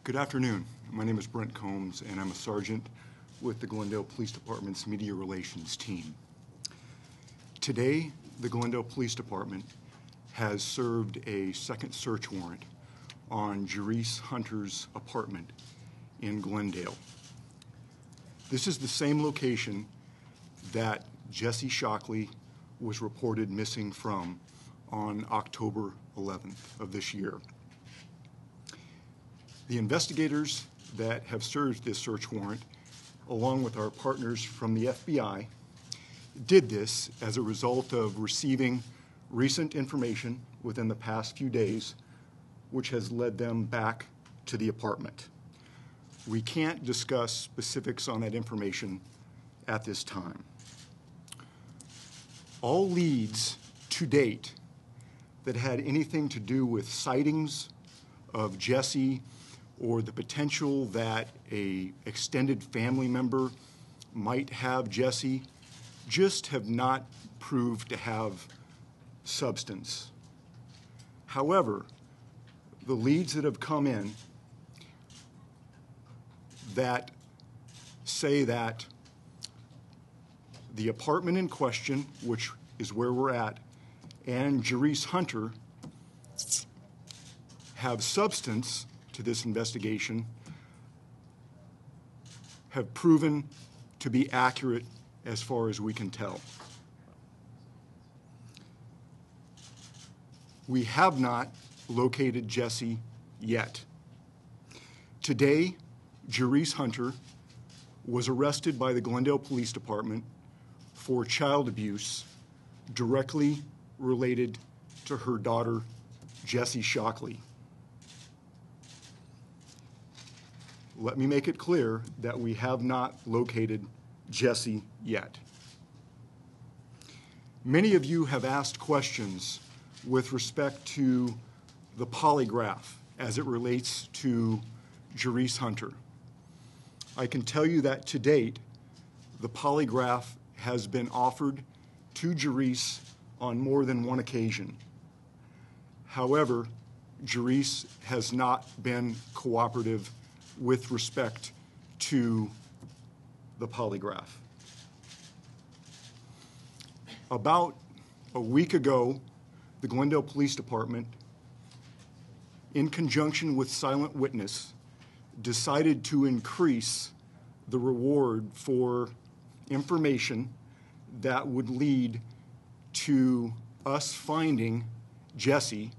Good afternoon. My name is Brent Combs, and I'm a sergeant with the Glendale Police Department's Media Relations team. Today, the Glendale Police Department has served a second search warrant on Jhessye Hunter's apartment in Glendale. This is the same location that Jhessye Shockley was reported missing from on October 11th of this year. The investigators that have served this search warrant, along with our partners from the FBI, did this as a result of receiving recent information within the past few days, which has led them back to the apartment. We can't discuss specifics on that information at this time. All leads to date that had anything to do with sightings of Jhessye or the potential that an extended family member might have Jhessye just have not proved to have substance. However, the leads that have come in that say that the apartment in question, which is where we're at, and Jhessye Hunter have substance to this investigation have proven to be accurate as far as we can tell. We have not located Jhessye yet. Today, Jhessye Hunter was arrested by the Glendale Police Department for child abuse directly related to her daughter, Jhessye Shockley. Let me make it clear that we have not located Jhessye yet. Many of you have asked questions with respect to the polygraph as it relates to Jhessye Hunter. I can tell you that to date, the polygraph has been offered to Jhessye on more than one occasion. However, Jhessye has not been cooperative with respect to the polygraph. About a week ago, the Glendale Police Department, in conjunction with Silent Witness, decided to increase the reward for information that would lead to us finding Jhessye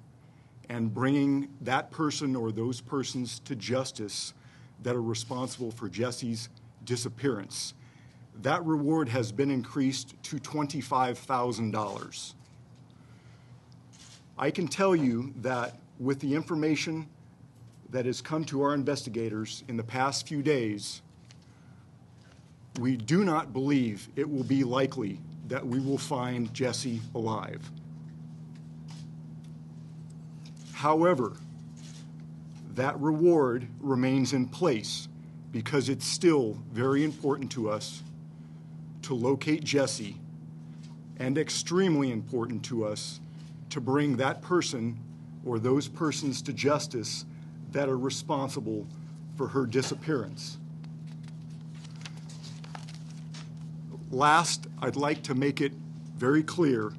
and bringing that person or those persons to justice that are responsible for Jhessye's disappearance. That reward has been increased to $25,000. I can tell you that with the information that has come to our investigators in the past few days, we do not believe it will be likely that we will find Jhessye alive. However, that reward remains in place because it's still very important to us to locate Jhessye, and extremely important to us to bring that person or those persons to justice that are responsible for her disappearance. Last, I'd like to make it very clear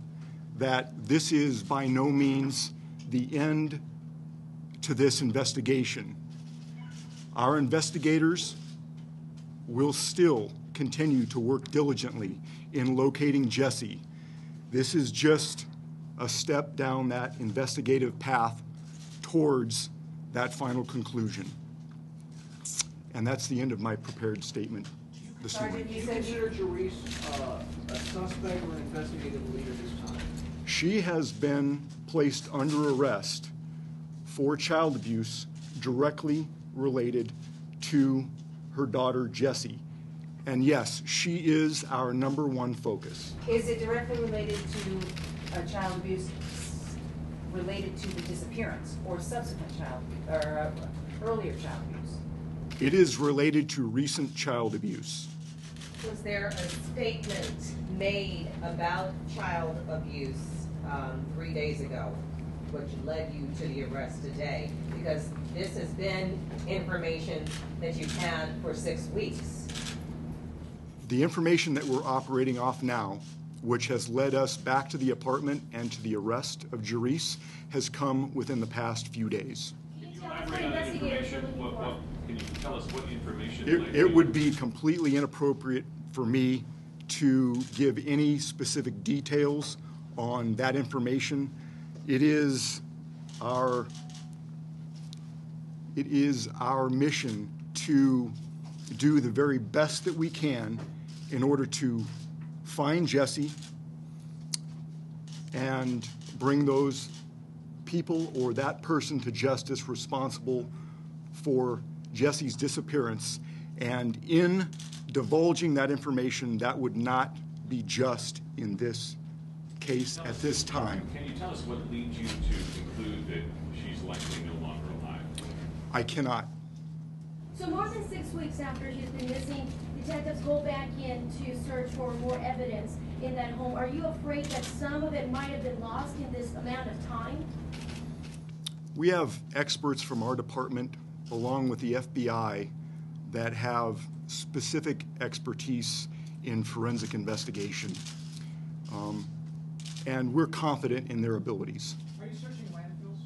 that this is by no means the end to this investigation. Our investigators will still continue to work diligently in locating Jhessye. This is just a step down that investigative path towards that final conclusion. And that's the end of my prepared statement this morning. Do you consider Jhessye a suspect or an investigative lead at this time? She has been placed under arrest for child abuse directly related to her daughter, Jhessye. And yes, she is our #1 focus. Is it directly related to child abuse related to the disappearance or subsequent child or earlier child abuse? It is related to recent child abuse. Was there a statement made about child abuse 3 days ago? what led you to the arrest today? Because this has been information that you've had for 6 weeks. The information that we're operating off now, which has led us back to the apartment and to the arrest of Jhessye, has come within the past few days. Can you elaborate on that information? Can you tell us what information? It would be completely inappropriate for me to give any specific details on that information. It is our mission to do the very best that we can in order to find Jhessye and bring those people or that person to justice responsible for Jhessye's disappearance. And in divulging that information, that would not be just in this case at this time. Can you tell us what leads you to conclude that she's likely no longer alive? I cannot. So more than 6 weeks after she's been missing, detectives go back in to search for more evidence in that home. Are you afraid that some of it might have been lost in this amount of time? We have experts from our department, along with the FBI, that have specific expertise in forensic investigation. And we're confident in their abilities. Are you searching landfills?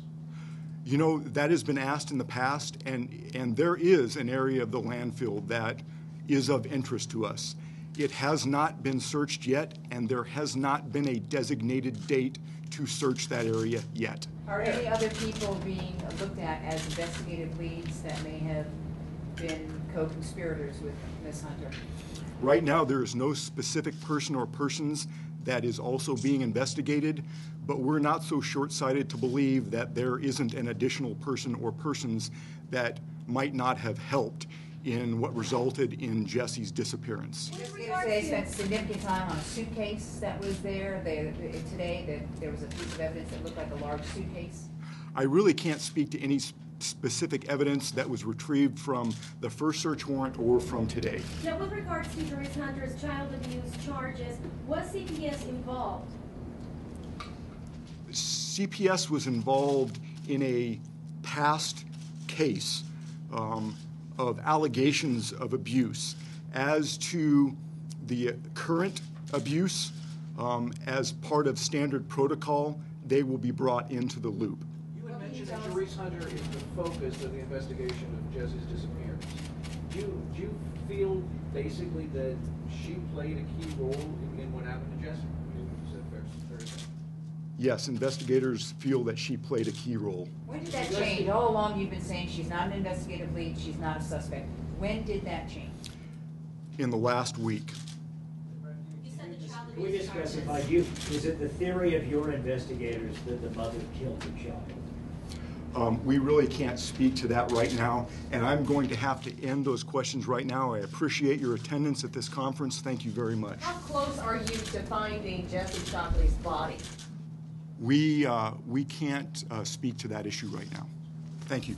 You know, that has been asked in the past, and there is an area of the landfill that is of interest to us. It has not been searched yet, and there has not been a designated date to search that area yet. Are any other people being looked at as investigative leads that may have been co-conspirators with Ms. Hunter? Right now, there is no specific person or persons that is also being investigated, but we're not so short-sighted to believe that there isn't an additional person or persons that might not have helped in what resulted in Jhessye's disappearance. They spent significant time on a suitcase that was there. Today, there was a piece of evidence that looked like a large suitcase. I really can't speak to any specific evidence that was retrieved from the first search warrant or from today. Now, with regards to Ms. Hunter's child abuse charges, was CPS involved? CPS was involved in a past case of allegations of abuse. As to the current abuse, as part of standard protocol, they will be brought into the loop. You had mentioned that Jhessye Hunter is the focus of the investigation of Jessye's disappearance. Do you feel basically that she played a key role in what happened to Jhessye? Is that fair to say? Yes, investigators feel that she played a key role. When did that change? All along you've been saying she's not an investigative lead, she's not a suspect. When did that change? In the last week. Can we just specify, is it the theory of your investigators that the mother killed the child? We really can't speak to that right now, and I'm going to have to end those questions right now. I appreciate your attendance at this conference. Thank you very much. How close are you to finding Jhessye Shockley's body? We can't speak to that issue right now. Thank you.